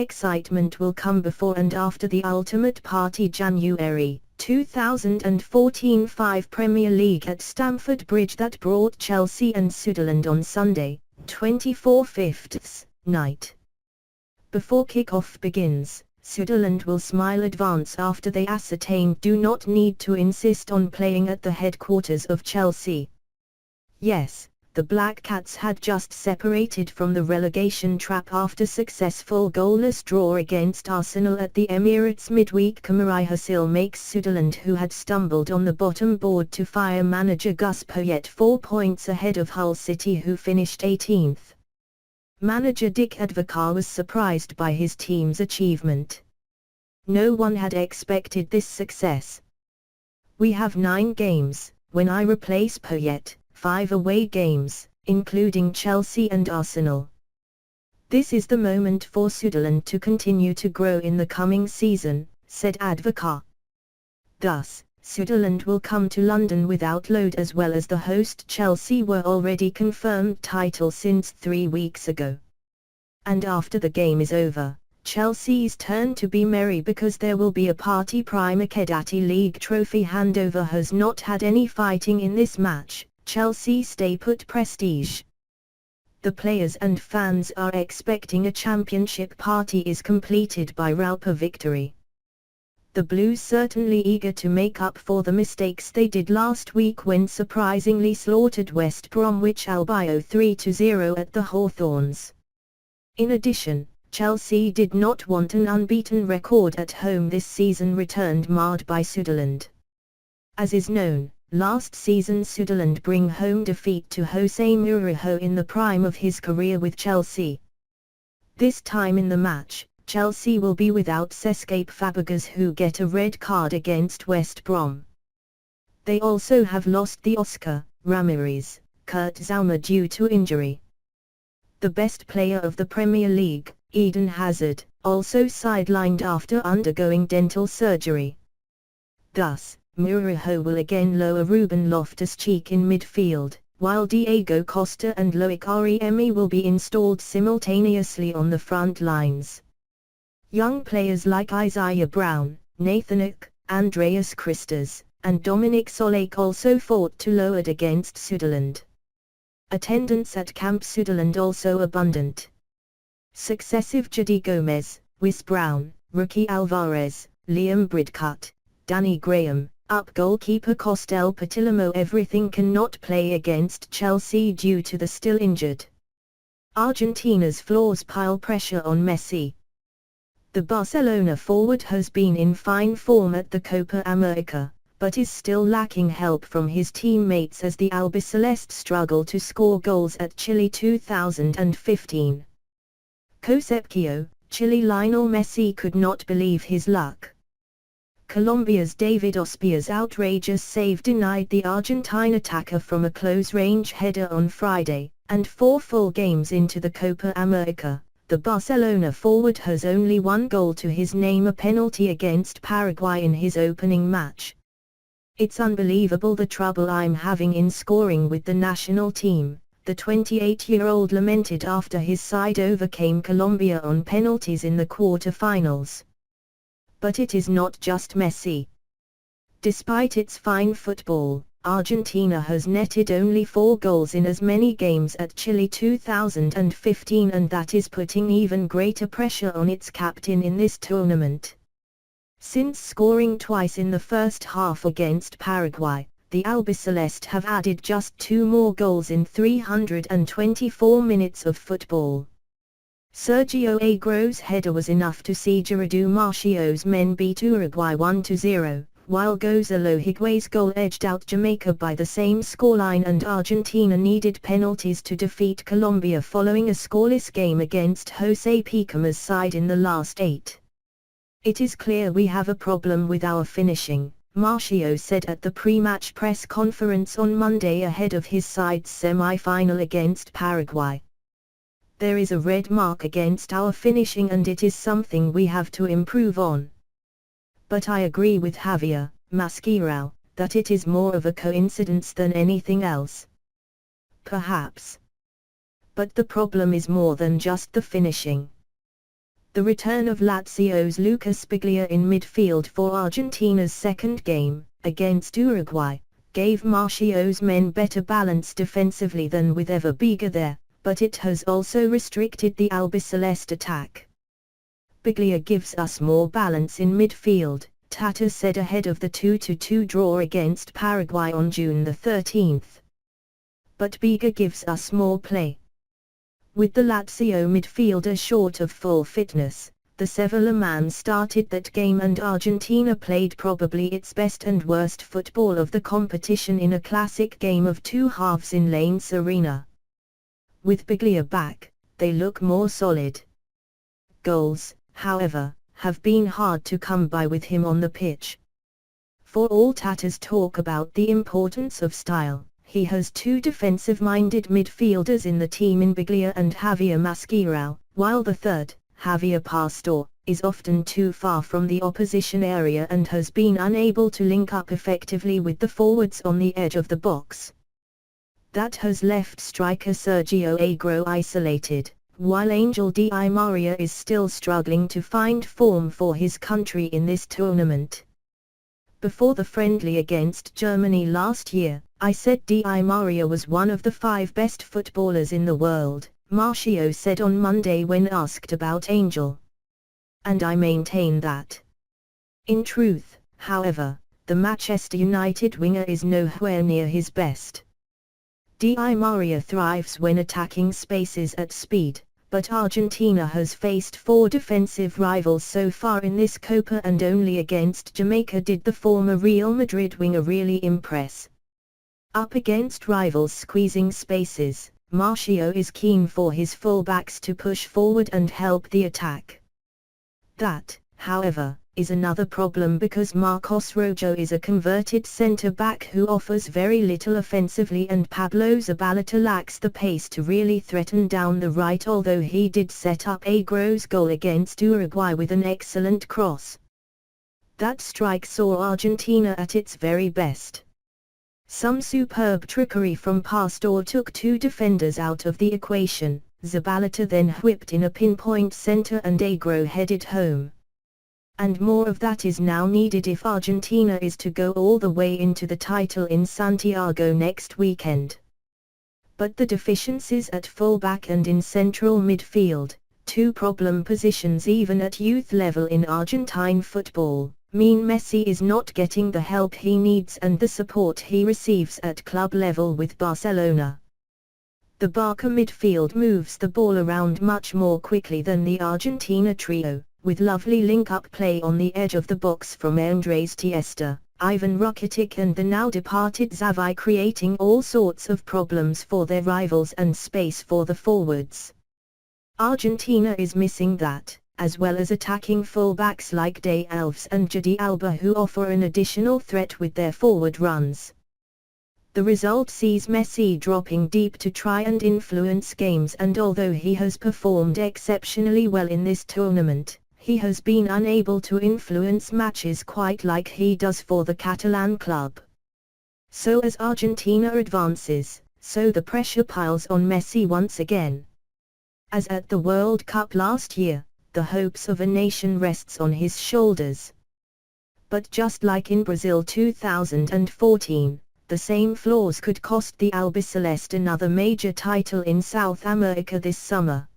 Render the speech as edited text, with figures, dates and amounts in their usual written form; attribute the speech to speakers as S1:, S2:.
S1: excitement will come before and after the ultimate party. January 2014 5 Premier League at Stamford Bridge that brought Chelsea and Sunderland on Sunday, 24/5 night. Before kick-off begins, Sunderland will smile advance after they ascertained do not need to insist on playing at the headquarters of Chelsea. Yes, the Black Cats had just separated from the relegation trap after successful goalless draw against Arsenal at the Emirates midweek. Kamari Hasil makes Sunderland, who had stumbled on the bottom board, to fire manager Gus Poyet 4 points ahead of Hull City, who finished 18th. Manager Dick Advocaat was surprised by his team's achievement. No one had expected this success. We have 9 games, when I replace Poyet, 5 away games, including Chelsea and Arsenal. This is the moment for Sunderland to continue to grow in the coming season, said Advocaat. Thus, Sunderland will come to London without load, as well as the host Chelsea were already confirmed title since 3 weeks ago. And after the game is over, Chelsea's turn to be merry, because there will be a party. Prima Kedati League trophy handover has not had any fighting in this match. Chelsea stay put prestige. The players and fans are expecting a championship party is completed by Ralpa victory. The Blues certainly eager to make up for the mistakes they did last week when surprisingly slaughtered West Bromwich Albion 3-0 at the Hawthorns. In addition, Chelsea did not want an unbeaten record at home this season returned marred by Sunderland. As is known, last season Sunderland bring home defeat to Jose Mourinho in the prime of his career with Chelsea. This time in the match, Chelsea will be without Cesc Fabregas, who get a red card against West Brom. They also have lost the Oscar, Ramirez, Kurt Zouma due to injury. The best player of the Premier League, Eden Hazard, also sidelined after undergoing dental surgery. Thus, Mourinho will again lower Ruben Loftus-Cheek in midfield, while Diego Costa and Loic Remy will be installed simultaneously on the front lines. Young players like Isaiah Brown, Nathan Ake, Andreas Christus, and Dominic Solanke also fought to lowered against Sunderland. Attendance at Camp Sunderland also abundant. Successive Jody Gomez, Wes Brown, Rookie Alvarez, Liam Bridcut, Danny Graham, up goalkeeper Costel Patilamo. Everything cannot play against Chelsea due to the still injured. Argentina's flaws pile pressure on Messi. The Barcelona forward has been in fine form at the Copa America, but is still lacking help from his teammates as the Albiceleste struggle to score goals at Chile 2015. CONCEPCION, Chile Lionel Messi could not believe his luck. Colombia's David Ospina's outrageous save denied the Argentine attacker from a close-range header on Friday, and 4 full games into the Copa America, the Barcelona forward has only 1 goal to his name, a penalty against Paraguay in his opening match. It's unbelievable the trouble I'm having in scoring with the national team, the 28-year-old lamented after his side overcame Colombia on penalties in the quarterfinals. But it is not just Messi. Despite its fine football, Argentina has netted only 4 goals in as many games at Chile 2015, and that is putting even greater pressure on its captain in this tournament. Since scoring twice in the first half against Paraguay, the Albiceleste have added just 2 more goals in 324 minutes of football. Sergio Aguero's header was enough to see Gerardo Marchio's men beat Uruguay 1-0. While Gonzalo Higuain's goal edged out Jamaica by the same scoreline, and Argentina needed penalties to defeat Colombia following a scoreless game against Jose Pecama's side in the last 8. It is clear we have a problem with our finishing, Marchio said at the pre-match press conference on Monday ahead of his side's semi-final against Paraguay. There is a red mark against our finishing, and it is something we have to improve on. But I agree with Javier Mascherano that it is more of a coincidence than anything else. Perhaps. But the problem is more than just the finishing. The return of Lazio's Lucas Biglia in midfield for Argentina's second game, against Uruguay, gave Marchio's men better balance defensively than with ever Biglia there, but it has also restricted the Albiceleste attack. Biglia gives us more balance in midfield, Tata said ahead of the 2-2 draw against Paraguay on June 13. But Biglia gives us more play. With the Lazio midfielder short of full fitness, the Sevilla man started that game and Argentina played probably its best and worst football of the competition in a classic game of two halves in Lens Arena. With Biglia back, they look more solid. Goals, however, have been hard to come by with him on the pitch. For all Tata's talk about the importance of style, he has two defensive-minded midfielders in the team in Biglia and Javier Mascherano, while the third, Javier Pastor, is often too far from the opposition area and has been unable to link up effectively with the forwards on the edge of the box. That has left striker Sergio Agüero isolated, while Angel Di Maria is still struggling to find form for his country in this tournament. Before the friendly against Germany last year, I said Di Maria was one of the 5 best footballers in the world, Marchio said on Monday when asked about Angel. And I maintain that. In truth, however, the Manchester United winger is nowhere near his best. Di Maria thrives when attacking spaces at speed, but Argentina has faced 4 defensive rivals so far in this Copa and only against Jamaica did the former Real Madrid winger really impress. Up against rivals squeezing spaces, Marchio is keen for his fullbacks to push forward and help the attack. That, however, is another problem because Marcos Rojo is a converted centre-back who offers very little offensively and Pablo Zabaleta lacks the pace to really threaten down the right, although he did set up Agüero's goal against Uruguay with an excellent cross. That strike saw Argentina at its very best. Some superb trickery from Pastor took 2 defenders out of the equation, Zabaleta then whipped in a pinpoint centre and Agüero headed home. And more of that is now needed if Argentina is to go all the way into the title in Santiago next weekend. But the deficiencies at fullback and in central midfield, 2 problem positions even at youth level in Argentine football, mean Messi is not getting the help he needs and the support he receives at club level with Barcelona. The Barca midfield moves the ball around much more quickly than the Argentina trio, with lovely link-up play on the edge of the box from Andres Iniesta, Ivan Rakitic and the now-departed Xavi, creating all sorts of problems for their rivals and space for the forwards. Argentina is missing that, as well as attacking fullbacks like De Alves and Jordi Alba who offer an additional threat with their forward runs. The result sees Messi dropping deep to try and influence games, and although he has performed exceptionally well in this tournament, he has been unable to influence matches quite like he does for the Catalan club. So as Argentina advances, so the pressure piles on Messi once again. As at the World Cup last year, the hopes of a nation rests on his shoulders. But just like in Brazil 2014, the same flaws could cost the Albiceleste another major title in South America this summer.